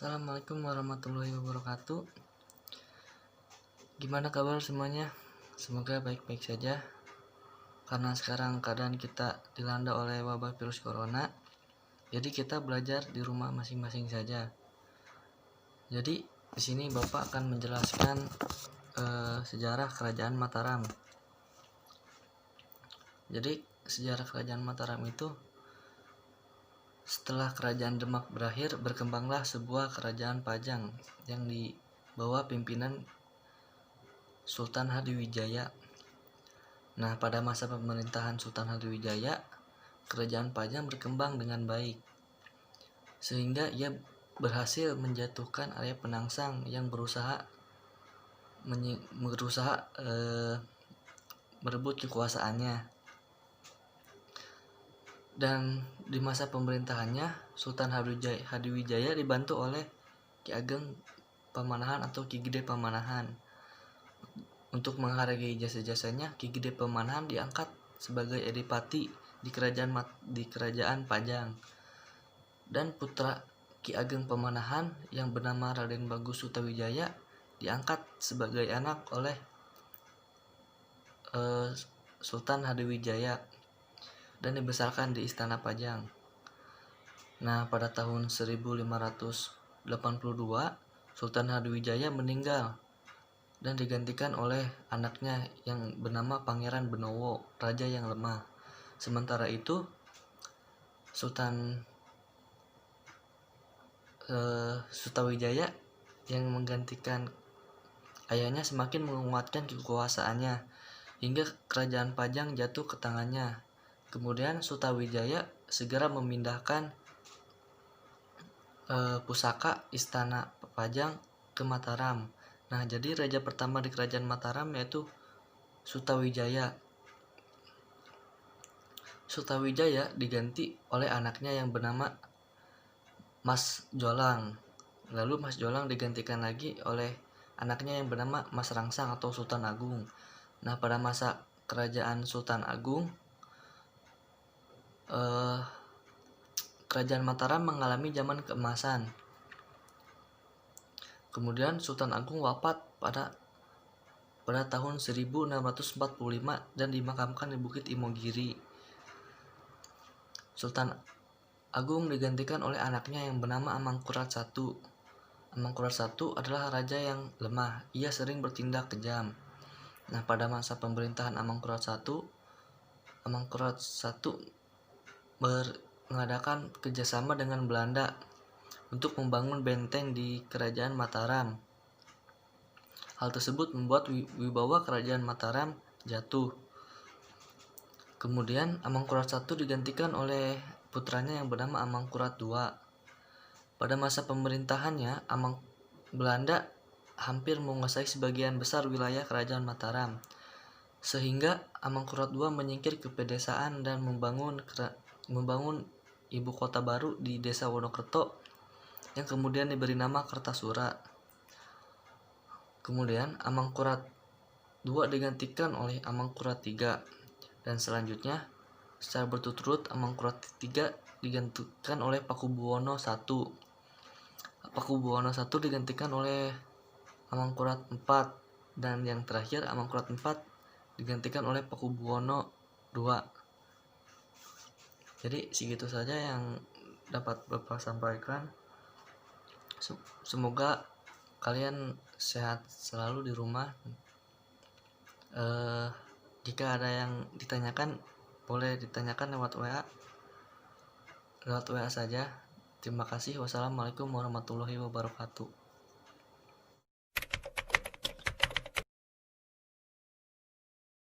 Assalamualaikum warahmatullahi wabarakatuh. Gimana kabar semuanya? Semoga baik-baik saja. Karena sekarang keadaan kita dilanda oleh wabah virus corona, jadi kita belajar di rumah masing-masing saja. Jadi di sini Bapak akan menjelaskan sejarah Kerajaan Mataram. Jadi sejarah Kerajaan Mataram itu, setelah Kerajaan Demak berakhir, berkembanglah sebuah kerajaan Pajang yang dibawa pimpinan Sultan Hadiwijaya. Nah, pada masa pemerintahan Sultan Hadiwijaya, kerajaan Pajang berkembang dengan baik, sehingga ia berhasil menjatuhkan Arya Penangsang yang berusaha merebut kekuasaannya. Dan di masa pemerintahannya, Sultan Hadiwijaya dibantu oleh Ki Ageng Pamanahan atau Ki Gede Pamanahan. Untuk menghargai jasa-jasanya, Ki Gede Pamanahan diangkat sebagai adipati di kerajaan Pajang. Dan putra Ki Ageng Pamanahan yang bernama Raden Bagus Sutawijaya diangkat sebagai anak oleh Sultan Hadiwijaya dan dibesarkan di Istana Pajang. Nah, pada tahun 1582, Sultan Hadiwijaya meninggal dan digantikan oleh anaknya yang bernama Pangeran Benowo, raja yang lemah. Sementara itu, Sultan Sutawijaya yang menggantikan ayahnya semakin menguatkan kekuasaannya hingga kerajaan Pajang jatuh ke tangannya. Kemudian Sutawijaya segera memindahkan pusaka Istana Pajang ke Mataram. Nah, jadi raja pertama di kerajaan Mataram yaitu Sutawijaya. Sutawijaya diganti oleh anaknya yang bernama Mas Jolang. Lalu Mas Jolang digantikan lagi oleh anaknya yang bernama Mas Rangsang atau Sultan Agung. Nah, pada masa kerajaan Sultan Agung, kerajaan Mataram mengalami zaman keemasan. Kemudian Sultan Agung wafat pada tahun 1645 dan dimakamkan di Bukit Imogiri. Sultan Agung digantikan oleh anaknya yang bernama Amangkurat I. Amangkurat I adalah raja yang lemah. Ia sering bertindak kejam. Nah, pada masa pemerintahan Amangkurat I mengadakan kerjasama dengan Belanda untuk membangun benteng di kerajaan Mataram. Hal tersebut membuat wibawa kerajaan Mataram jatuh. Kemudian Amangkurat I digantikan oleh putranya yang bernama Amangkurat II. Pada masa pemerintahannya, Belanda hampir menguasai sebagian besar wilayah kerajaan Mataram, sehingga Amangkurat II menyingkir ke pedesaan dan membangun ibu kota baru di Desa Wonokerto yang kemudian diberi nama Kertasura. Kemudian Amangkurat II digantikan oleh Amangkurat III, dan selanjutnya secara berturut-turut Amangkurat III digantikan oleh Pakubuwono I. Pakubuwono I digantikan oleh Amangkurat IV, dan yang terakhir Amangkurat IV digantikan oleh Pakubuwono II. Jadi segitu saja yang dapat Bapak sampaikan. Semoga kalian sehat selalu di rumah. Jika ada yang ditanyakan, boleh ditanyakan lewat WA saja. Terima kasih. Wassalamualaikum warahmatullahi wabarakatuh.